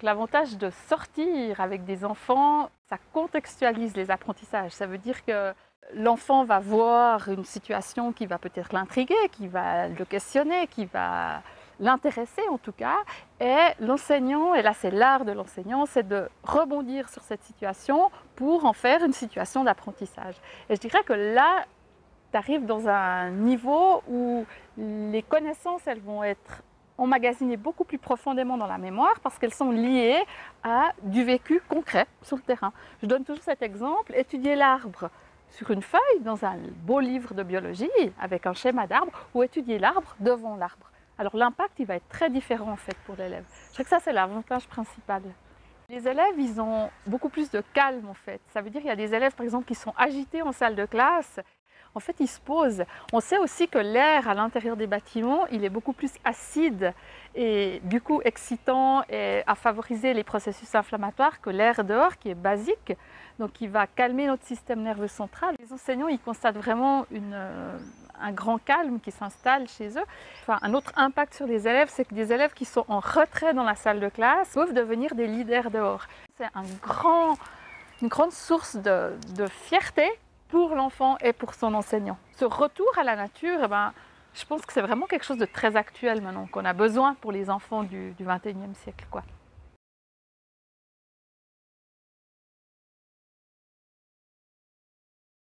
L'avantage de sortir avec des enfants, ça contextualise les apprentissages. Ça veut dire que l'enfant va voir une situation qui va peut-être l'intriguer, qui va le questionner, qui va l'intéresser en tout cas. Et l'enseignant, et là c'est l'art de l'enseignant, c'est de rebondir sur cette situation pour en faire une situation d'apprentissage. Et je dirais que là, tu arrives dans un niveau où les connaissances, elles vont être emmagasinées beaucoup plus profondément dans la mémoire parce qu'elles sont liées à du vécu concret sur le terrain. Je donne toujours cet exemple, étudier l'arbre sur une feuille dans un beau livre de biologie avec un schéma d'arbre ou étudier l'arbre devant l'arbre. Alors l'impact, il va être très différent en fait pour l'élève. Je crois que ça, c'est l'avantage principal. Les élèves, ils ont beaucoup plus de calme en fait. Ça veut dire qu'il y a des élèves par exemple qui sont agités en salle de classe. En fait, ils se posent. On sait aussi que l'air à l'intérieur des bâtiments, il est beaucoup plus acide et du coup excitant et à favoriser les processus inflammatoires que l'air dehors qui est basique, donc il va calmer notre système nerveux central. Les enseignants, ils constatent vraiment un grand calme qui s'installe chez eux. Enfin, un autre impact sur les élèves, c'est que des élèves qui sont en retrait dans la salle de classe peuvent devenir des leaders dehors. C'est une grande source de fierté pour l'enfant et pour son enseignant. Ce retour à la nature, je pense que c'est vraiment quelque chose de très actuel maintenant, qu'on a besoin pour les enfants du XXIe siècle, quoi.